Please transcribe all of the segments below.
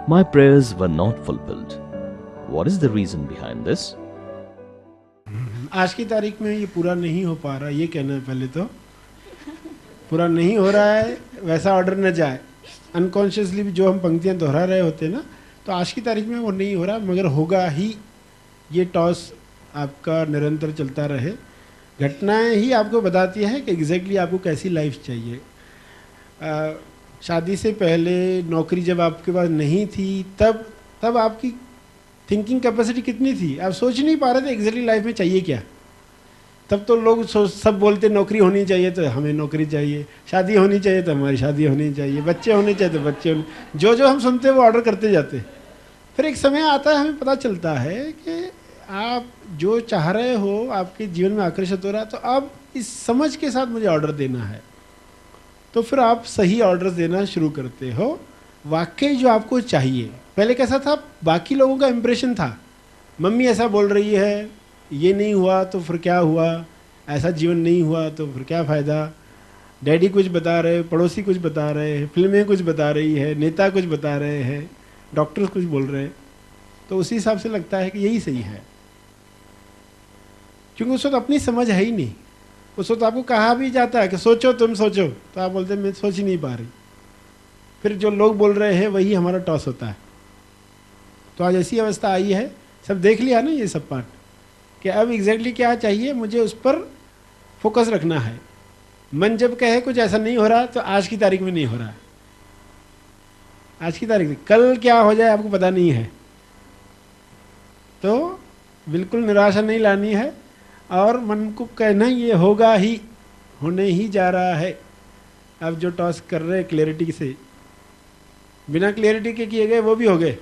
My prayers were not fulfilled. What is the reason behind this? आज की तारीख में ये पूरा नहीं हो पा रहा, ये कहना है पहले तो। पूरा नहीं हो रहा है, वैसा ऑर्डर न जाए। अनकॉन्शियसली भी जो हम पंक्तियां दोहरा रहे होते हैं ना, तो आज की तारीख में वो नहीं हो रहा, मगर होगा ही। ये टॉस आपका निरंतर चलता रहे। घटनाएं ही आपको बताती है कि एग्जैक्टली आपको कैसी लाइफ चाहिए। शादी से पहले नौकरी जब आपके पास नहीं थी, तब आपकी थिंकिंग कैपेसिटी कितनी थी? आप सोच नहीं पा रहे थे एग्जैक्टली लाइफ में चाहिए क्या। तब तो लोग सब बोलते नौकरी होनी चाहिए तो हमें नौकरी चाहिए, शादी होनी चाहिए तो हमारी शादी होनी चाहिए, बच्चे होने चाहिए तो बच्चे होने, जो हम सुनते वो ऑर्डर करते जाते। फिर एक समय आता है, हमें पता चलता है कि आप जो चाह रहे हो आपके जीवन में आकर्षित हो रहा है, तो अब इस समझ के साथ मुझे ऑर्डर देना है। तो फिर आप सही ऑर्डर देना शुरू करते हो, वाकई जो आपको चाहिए। पहले कैसा था, बाकी लोगों का इंप्रेशन था, मम्मी ऐसा बोल रही है, ये नहीं हुआ तो फिर क्या हुआ, ऐसा जीवन नहीं हुआ तो फिर क्या फ़ायदा, डैडी कुछ बता रहे, पड़ोसी कुछ बता रहे हैं, फिल्में कुछ बता रही है, नेता कुछ बता रहे हैं, डॉक्टर्स कुछ बोल रहे हैं, तो उसी हिसाब से लगता है कि यही सही है। क्योंकि उस वक्त अपनी समझ है ही नहीं। उस वक्त आपको कहा भी जाता है कि सोचो, तुम सोचो, तो आप बोलते मैं सोच ही नहीं पा रही। फिर जो लोग बोल रहे हैं वही हमारा टॉस होता है। तो आज ऐसी अवस्था आई है, सब देख लिया ना ये सब पार्ट, कि अब एग्जैक्टली क्या चाहिए, मुझे उस पर फोकस रखना है। मन जब कहे कुछ ऐसा नहीं हो रहा, तो आज की तारीख में नहीं हो रहा है। आज की तारीख में कल क्या हो जाए आपको पता नहीं है, तो बिल्कुल निराशा नहीं लानी है, और मन को कहना ये होगा ही, होने ही जा रहा है। अब जो टॉस कर रहे हैं क्लैरिटी से, बिना क्लैरिटी के किए गए वो भी हो गए,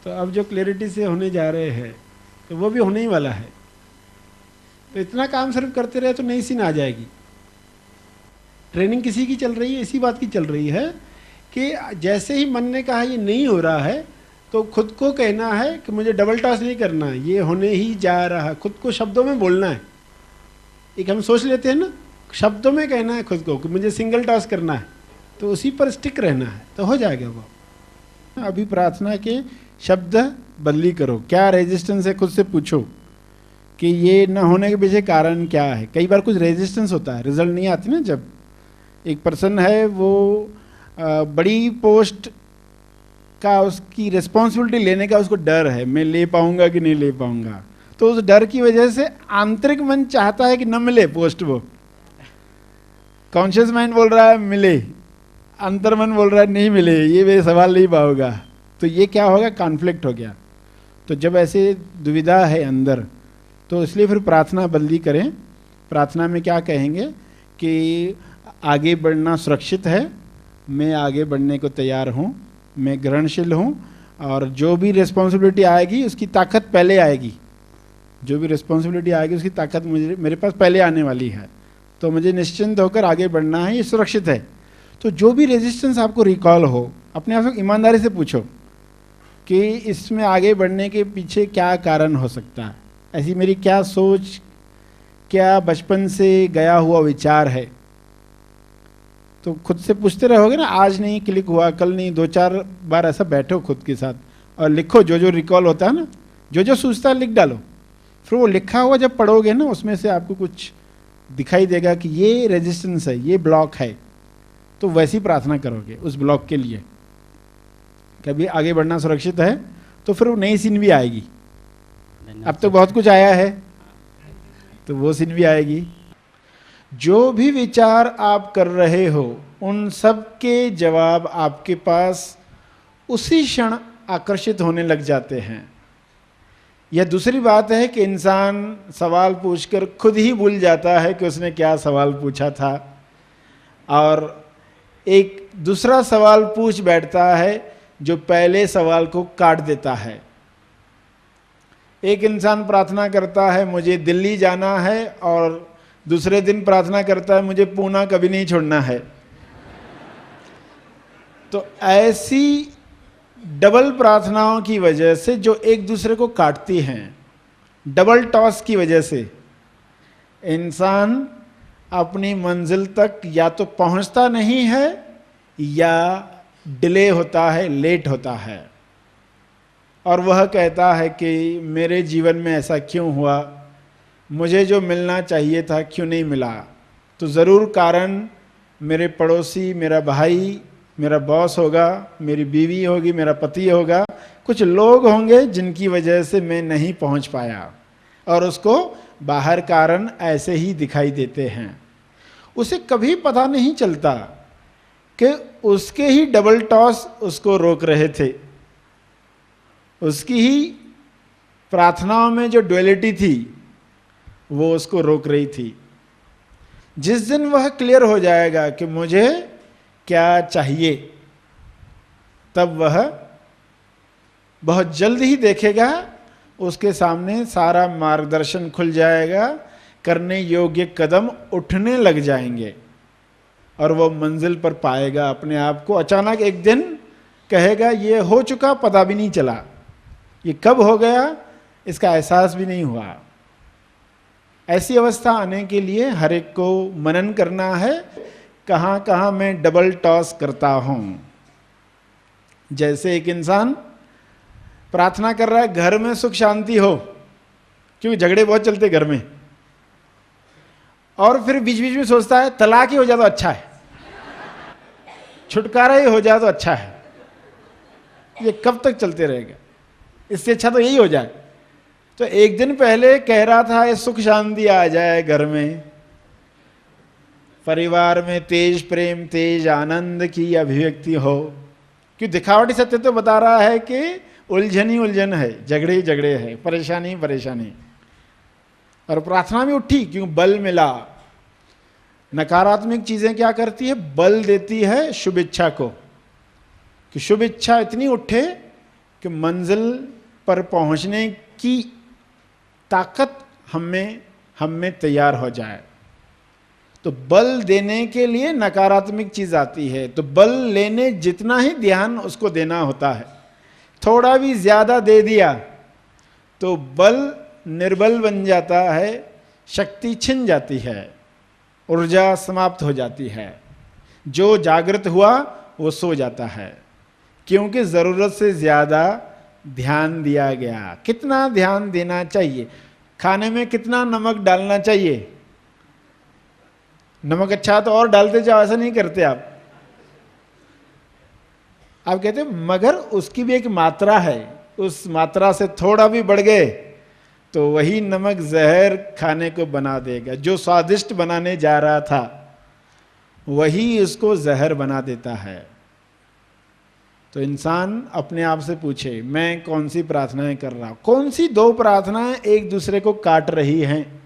तो अब जो क्लैरिटी से होने जा रहे हैं तो वो भी होने ही वाला है। तो इतना काम सिर्फ करते रहे तो नई सीन आ जाएगी। ट्रेनिंग किसी की चल रही है, इसी बात की चल रही है कि जैसे ही मन ने कहा ये नहीं हो रहा है, तो खुद को कहना है कि मुझे डबल टॉस नहीं करना है, ये होने ही जा रहा है। खुद को शब्दों में बोलना है। एक हम सोच लेते हैं ना, शब्दों में कहना है खुद को कि मुझे सिंगल टॉस करना है, तो उसी पर स्टिक रहना है, तो हो जाएगा वो। अभी प्रार्थना के शब्द बदली करो। क्या रेजिस्टेंस है, खुद से पूछो कि ये न होने के पीछे कारण क्या है। कई बार कुछ रेजिस्टेंस होता है, रिजल्ट नहीं आती ना। जब एक पर्सन है वो बड़ी पोस्ट का, उसकी रिस्पॉन्सिबिलिटी लेने का उसको डर है, मैं ले पाऊंगा कि नहीं ले पाऊंगा, तो उस डर की वजह से आंतरिक मन चाहता है कि न मिले पोस्ट, वो कॉन्शियस माइंड बोल रहा है मिले, अंतर मन बोल रहा है नहीं मिले, ये वे सवाल नहीं पाओगा। तो ये क्या होगा, कॉन्फ्लिक्ट हो गया। तो जब ऐसे दुविधा है अंदर, तो इसलिए फिर प्रार्थना बदली करें। प्रार्थना में क्या कहेंगे कि आगे बढ़ना सुरक्षित है, मैं आगे बढ़ने को तैयार हूँ, मैं ग्रहणशील हूँ, और जो भी रिस्पॉन्सिबिलिटी आएगी उसकी ताकत पहले आएगी। जो भी रिस्पॉन्सिबिलिटी आएगी उसकी ताकत मेरे पास पहले आने वाली है, तो मुझे निश्चिंत होकर आगे बढ़ना है, ये सुरक्षित है। तो जो भी रेजिस्टेंस आपको रिकॉल हो, अपने आप को ईमानदारी से पूछो कि इसमें आगे बढ़ने के पीछे क्या कारण हो सकता है, ऐसी मेरी क्या सोच, क्या बचपन से गया हुआ विचार है। तो खुद से पूछते रहोगे ना, आज नहीं क्लिक हुआ, कल नहीं, 2-4 बार ऐसा बैठो खुद के साथ और लिखो। जो जो रिकॉल होता है ना, जो जो सूझता है लिख डालो। फिर वो लिखा हुआ जब पढ़ोगे ना, उसमें से आपको कुछ दिखाई देगा कि ये रेजिस्टेंस है, ये ब्लॉक है, तो वैसी प्रार्थना करोगे उस ब्लॉक के लिए। कभी आगे बढ़ना सुरक्षित है, तो फिर वो नई सीन भी आएगी। अब तो बहुत कुछ आया है, तो वो सीन भी आएगी। जो भी विचार आप कर रहे हो, उन सब के जवाब आपके पास उसी क्षण आकर्षित होने लग जाते हैं। यह दूसरी बात है कि इंसान सवाल पूछकर खुद ही भूल जाता है कि उसने क्या सवाल पूछा था, और एक दूसरा सवाल पूछ बैठता है जो पहले सवाल को काट देता है। एक इंसान प्रार्थना करता है मुझे दिल्ली जाना है, और दूसरे दिन प्रार्थना करता है मुझे पूना कभी नहीं छोड़ना है। तो ऐसी डबल प्रार्थनाओं की वजह से जो एक दूसरे को काटती हैं, डबल टॉस की वजह से इंसान अपनी मंजिल तक या तो पहुंचता नहीं है या डिले होता है, लेट होता है, और वह कहता है कि मेरे जीवन में ऐसा क्यों हुआ, मुझे जो मिलना चाहिए था क्यों नहीं मिला। तो ज़रूर कारण मेरे पड़ोसी, मेरा भाई, मेरा बॉस होगा, मेरी बीवी होगी, मेरा पति होगा, कुछ लोग होंगे जिनकी वजह से मैं नहीं पहुंच पाया, और उसको बाहर कारण ऐसे ही दिखाई देते हैं। उसे कभी पता नहीं चलता कि उसके ही डबल टॉस उसको रोक रहे थे, उसकी ही प्रार्थनाओं में जो ड्युअलिटी थी वो उसको रोक रही थी। जिस दिन वह क्लियर हो जाएगा कि मुझे क्या चाहिए, तब वह बहुत जल्द ही देखेगा, उसके सामने सारा मार्गदर्शन खुल जाएगा, करने योग्य कदम उठने लग जाएंगे, और वह मंजिल पर पाएगा अपने आप को। अचानक एक दिन कहेगा ये हो चुका, पता भी नहीं चला, ये कब हो गया इसका एहसास भी नहीं हुआ। ऐसी अवस्था आने के लिए हर एक को मनन करना है, कहाँ कहाँ मैं डबल टॉस करता हूँ। जैसे एक इंसान प्रार्थना कर रहा है घर में सुख शांति हो, क्योंकि झगड़े बहुत चलते घर में, और फिर बीच बीच में सोचता है तलाक ही हो जाए तो अच्छा है, छुटकारा ही हो जाए तो अच्छा है, ये कब तक चलते रहेगा, इससे अच्छा तो यही हो जाए। तो एक दिन पहले कह रहा था ये सुख शांति आ जाए घर में, परिवार में तेज प्रेम, तेज आनंद की अभिव्यक्ति हो, क्यों दिखावटी सत्य तो बता रहा है कि उलझन ही उलझन है, झगड़े ही झगड़े है, परेशानी ही परेशानी। और प्रार्थना भी उठी क्यों, बल मिला। नकारात्मक चीजें क्या करती है, बल देती है शुभ इच्छा को, कि शुभ इच्छा इतनी उठे कि मंजिल पर पहुंचने की ताकत हम में तैयार हो जाए। तो बल देने के लिए नकारात्मक चीज आती है, तो बल लेने जितना ही ध्यान उसको देना होता है। थोड़ा भी ज्यादा दे दिया तो बल निर्बल बन जाता है, शक्ति छिन जाती है, ऊर्जा समाप्त हो जाती है। जो जागृत हुआ वो सो जाता है, क्योंकि जरूरत से ज्यादा ध्यान दिया गया। कितना ध्यान देना चाहिए, खाने में कितना नमक डालना चाहिए, नमक अच्छा तो और डालते जाओ, ऐसा नहीं करते आप कहते मगर उसकी भी एक मात्रा है, उस मात्रा से थोड़ा भी बढ़ गए तो वही नमक जहर खाने को बना देगा। जो स्वादिष्ट बनाने जा रहा था वही उसको जहर बना देता है। तो इंसान अपने आप से पूछे मैं कौन सी प्रार्थनाएं कर रहा हूं, कौन सी दो प्रार्थनाएं एक दूसरे को काट रही हैं।